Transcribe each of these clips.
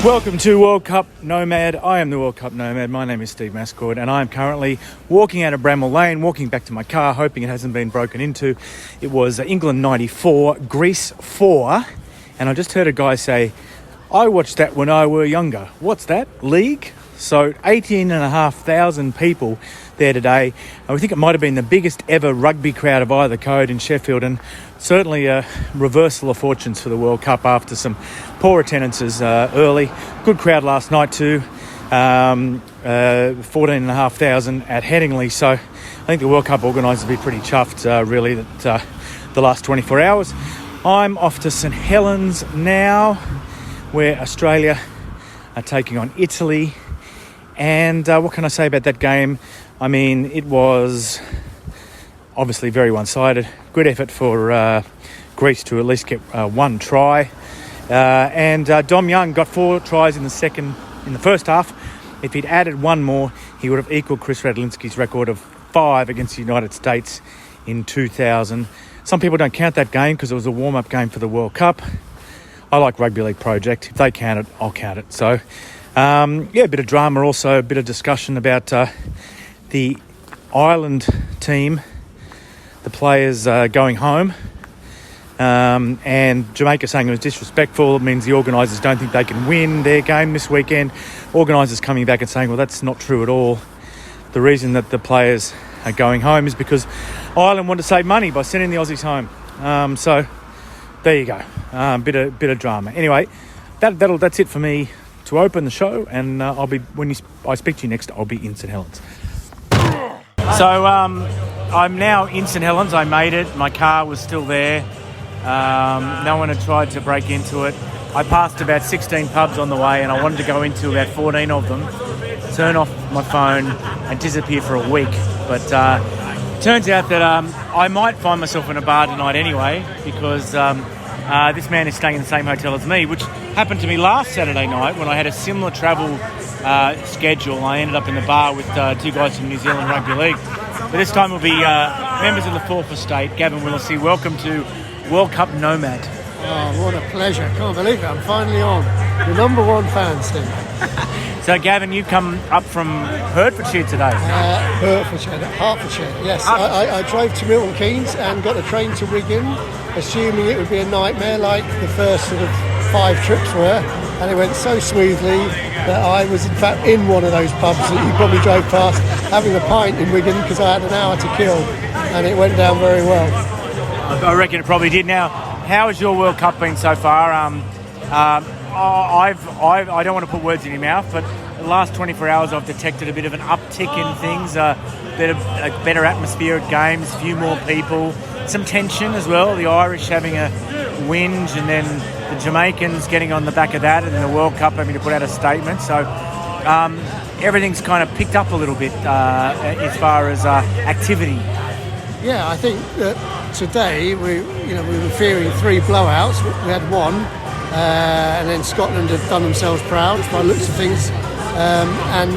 Welcome to World Cup Nomad. I am the World Cup Nomad. My name is Steve Mascord, and I am currently walking out of Bramall Lane, walking back to my car, hoping it hasn't been broken into. It was England 94, Greece 4, and I just heard a guy say, I watched that when I were younger. What's that? League? So 18,500 people there today. And we think it might have been the biggest ever rugby crowd of either code in Sheffield, and certainly a reversal of fortunes for the World Cup after some poor attendances early. Good crowd last night too, 14,500 at Headingley. So I think the World Cup organisers will be pretty chuffed really that the last 24 hours. I'm off to St Helens now, where Australia are taking on Italy. And what can I say about that game? I mean, it was obviously very one-sided. Good effort for Greece to at least get one try. And Dom Young got 4 tries in the first half. If he'd added one more, he would have equalled Chris Radlinski's record of 5 against the United States in 2000. Some people don't count that game because it was a warm-up game for the World Cup. I like Rugby League Project. If they count it, I'll count it. So, a bit of drama also, a bit of discussion about the Ireland team, the players going home, and Jamaica saying it was disrespectful. It means the organisers don't think they can win their game this weekend. Organisers coming back and saying, well, that's not true at all. The reason that the players are going home is because Ireland want to save money by sending the Aussies home. So there you go, bit of drama. Anyway, that's it for me to open the show, and I'll be I speak to you next. I'll be in St Helens. So I'm now in St Helens. I made it. My car was still there. No one had tried to break into it. I passed about 16 pubs on the way, and I wanted to go into about 14 of them, turn off my phone, and disappear for a week. But turns out that I might find myself in a bar tonight anyway, because this man is staying in the same hotel as me, which happened to me last Saturday night when I had a similar travel schedule. I ended up in the bar with 2 guys from New Zealand Rugby League. But this time we'll be members of the Fourth Estate. Gavin Willacy, welcome to World Cup Nomad. Oh, what a pleasure. Can't believe it. I'm finally on. The number one fan, Steve. So, Gavin, you come up from Hertfordshire today. Hertfordshire, yes. I drove to Milton Keynes and got the train to Wigan, assuming it would be a nightmare like the first sort of 5 trips were. And it went so smoothly that I was, in fact, in one of those pubs that you probably drove past, having a pint in Wigan because I had an hour to kill. And it went down very well. I reckon it probably did. Now, how has your World Cup been so far? I don't want to put words in your mouth, but the last 24 hours I've detected a bit of an uptick in things, a better atmosphere at games, a few more people, some tension as well. The Irish having a whinge, and then the Jamaicans getting on the back of that, and the World Cup having to put out a statement. So everything's kind of picked up a little bit as far as activity. Yeah, I think that today we were fearing 3 blowouts. We had 1, and then Scotland had done themselves proud by the looks of things. And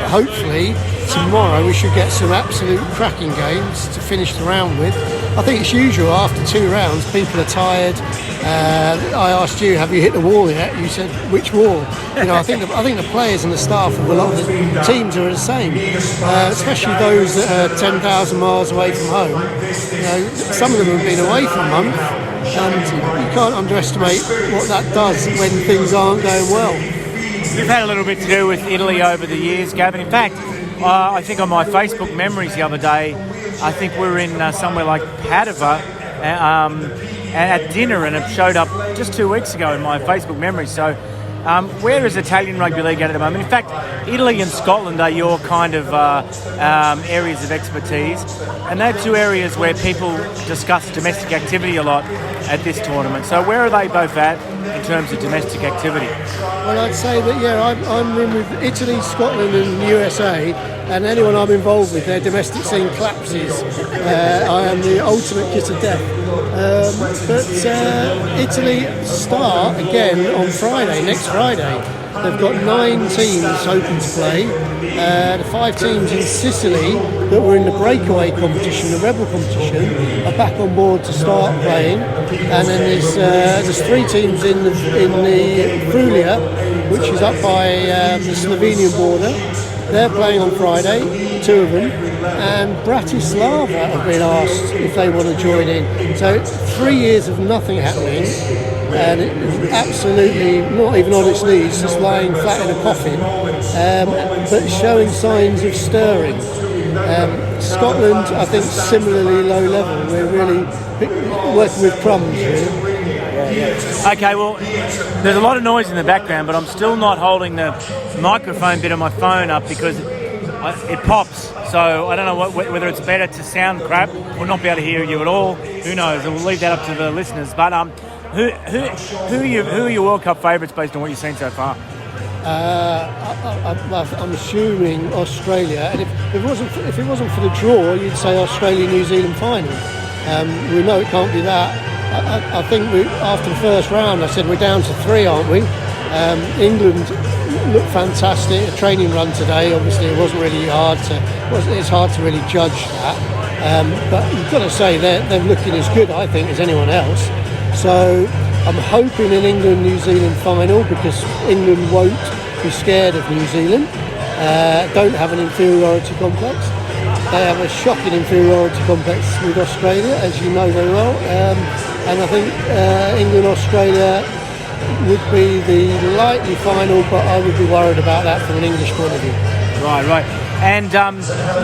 hopefully tomorrow we should get some absolute cracking games to finish the round with. I think it's usual after 2 rounds, people are tired. I asked you, have you hit the wall yet? You said, which wall? I think the players and the staff of a lot of the teams are the same, especially those that are 10,000 miles away from home. Some of them have been away for a month, and you can't underestimate what that does when things aren't going well. You've had a little bit to do with Italy over the years, Gavin. In fact, I think on my Facebook memories the other day, I think we were in somewhere like Padova at dinner, and it showed up just 2 weeks ago in my Facebook memories. So where is Italian Rugby League at the moment? In fact, Italy and Scotland are your kind of areas of expertise, and they're 2 areas where people discuss domestic activity a lot at this tournament. So where are they both at in terms of domestic activity? Well, I'd say that, I'm in with Italy, Scotland and USA, and anyone I'm involved with, their domestic scene collapses. I am the ultimate kiss of death. But Italy start again on Friday, next Friday. They've got 9 teams hoping to play. The 5 teams in Sicily that were in the breakaway competition, the Rebel competition, are back on board to start playing. And then there's 3 teams in the Frulia, which is up by the Slovenian border. They're playing on Friday, 2 of them, and Bratislava have been asked if they want to join in. So 3 years of nothing happening, and it's absolutely not even on its knees, just lying flat in a coffin, but showing signs of stirring. Scotland, I think, similarly low level. We're really working with crumbs, really. Okay, well, there's a lot of noise in the background, but I'm still not holding the microphone bit of my phone up because it pops. So I don't know whether it's better to sound crap or not be able to hear you at all. Who knows? We'll leave that up to the listeners. But who are your World Cup favourites based on what you've seen so far? I'm assuming Australia, and if it wasn't for the draw, you'd say Australia-New Zealand final. We know it can't be that. I think after the first round, I said we're down to 3, aren't we? England looked fantastic. A training run today. Obviously, it wasn't really hard it's hard to really judge that. But you've got to say they're looking as good, I think, as anyone else. So I'm hoping an England-New Zealand final because England won't be scared of New Zealand. Don't have an inferiority complex. They have a shocking inferiority complex with Australia, as you know very well. And I think England-Australia would be the likely final, but I would be worried about that from an English point of view. Right. And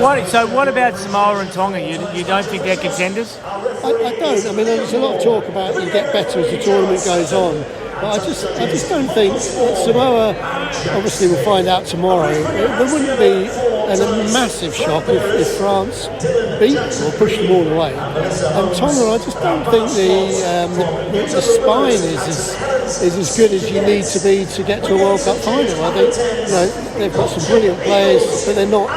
what about Samoa and Tonga? You don't think they're contenders? I don't. I mean, there's a lot of talk about you get better as the tournament goes on. But I just don't think Samoa, obviously we'll find out tomorrow, there wouldn't be a massive shock if France beat them or pushed them all the way. And Tonga, I just don't think the spine is as good as you need to be to get to a World Cup final. I think they've got some brilliant players, but they're not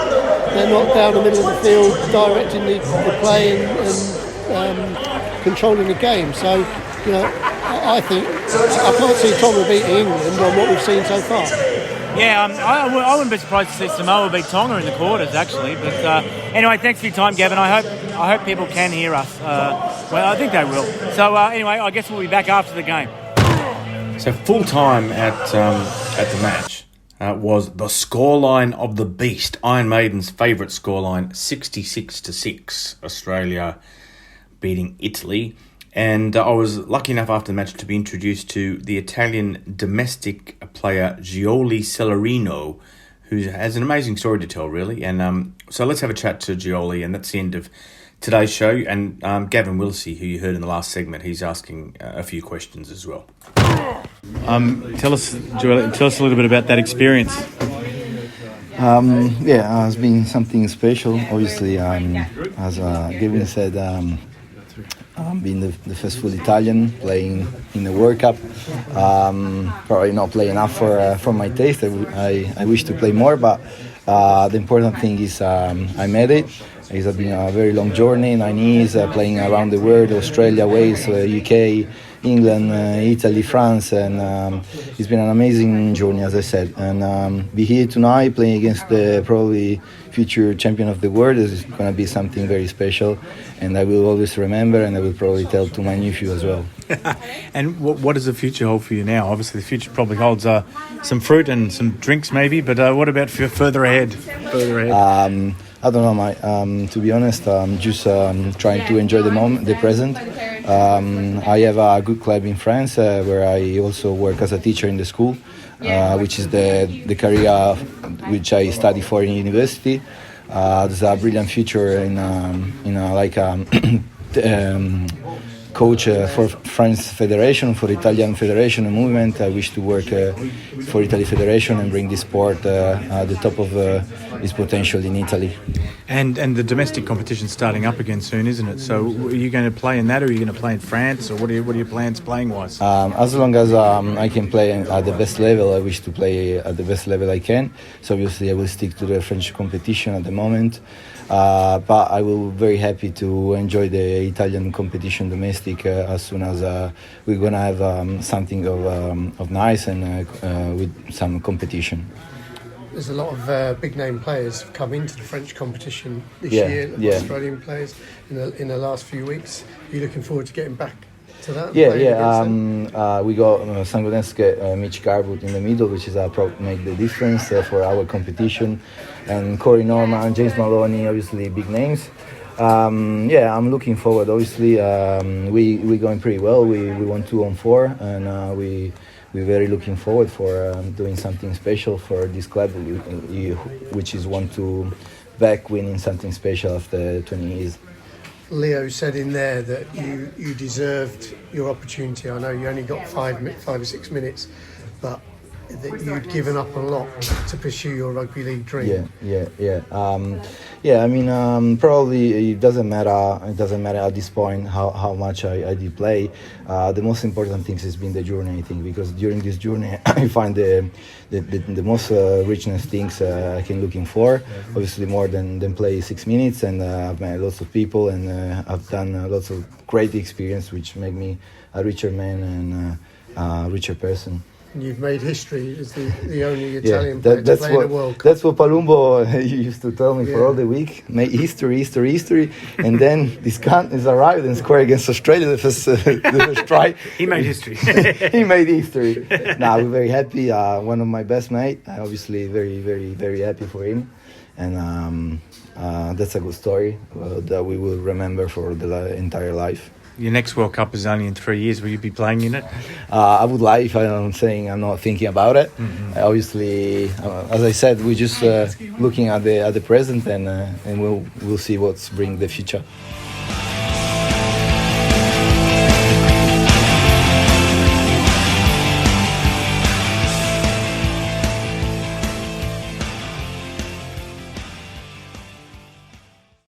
down the middle of the field directing the play and controlling the game. So, I think I can't see Tonga beating England on what we've seen so far. Yeah, I wouldn't be surprised to see Samoa beat Tonga in the quarters, actually. But anyway, thanks for your time, Gavin. I hope people can hear us. Well, I think they will. So anyway, I guess we'll be back after the game. So full time at the match was the scoreline of the beast. Iron Maiden's favourite scoreline, 66-6. Australia beating Italy. And I was lucky enough after the match to be introduced to the Italian domestic player Gioele Celerino, who has an amazing story to tell, really. And so let's have a chat to Gioele, and that's the end of today's show. And Gavin Willacy, who you heard in the last segment, he's asking a few questions as well. Tell us, Gioele, a little bit about that experience. It's been something special. Obviously, as Gavin said, being the first full Italian playing in the World Cup, probably not playing enough for my taste. I wish to play more, but the important thing is I made it. It's been a very long journey, 9 years playing around the world, Australia, Wales, UK, England, Italy, France, and it's been an amazing journey, as I said. And be here tonight playing against the probably future champion of the world is going to be something very special, and I will always remember, and I will probably tell to my nephew as well. And what does the future hold for you now? Obviously, the future probably holds some fruit and some drinks, maybe. But what about for further ahead? I don't know, mate. To be honest, I'm just trying to enjoy the moment, the present. I have a good club in France where I also work as a teacher in the school, which is the career which I study for in university. There's a brilliant future in coach for France Federation, for Italian Federation and movement. I wish to work for Italy Federation and bring this sport at the top of its potential in Italy. And the domestic competition's starting up again soon, isn't it? So are you going to play in that, or are you going to play in France, or what are your plans playing-wise? As long as I can play at the best level, I wish to play at the best level I can. So obviously I will stick to the French competition at the moment. But I will be very happy to enjoy the Italian competition domestic as soon as we're gonna have something of nice and with some competition. There's a lot of big name players have come into the French competition this year. Australian players in the last few weeks. Are you looking forward to getting back to that? We got Sangonesk, Mitch Garwood in the middle, which is probably make the difference for our competition, and Corey Norman, James Maloney, obviously big names. I'm looking forward. Obviously, we're going pretty well. We won 2 on 4, and we're very looking forward for doing something special for this club, which is want to back winning something special after 20 years. Leo said in there that you deserved your opportunity. I know you only got 5 or 6 minutes, but that you'd given up a lot to pursue your rugby league dream. Probably it doesn't matter. It doesn't matter at this point how much I did play. The most important thing has been the journey, I think, because during this journey I find the most richness things I can looking for. Obviously more than play 6 minutes, and I've met lots of people, and I've done lots of great experience, which make me a richer man and a richer person. You've made history as the only Italian player to play in the World Cup. That's what Palumbo used to tell me for all the week. Make history. And then this cunt has arrived and scored against Australia the first try. He made history. He made history. We're very happy. One of my best mates. Obviously very, very, very happy for him. And that's a good story that we will remember for the entire life. Your next World Cup is only in 3 years. Will you be playing in it? I would like, if I'm saying I'm not thinking about it. Mm-hmm. Obviously, as I said, we're just looking at the present, and we'll see what's bring the future.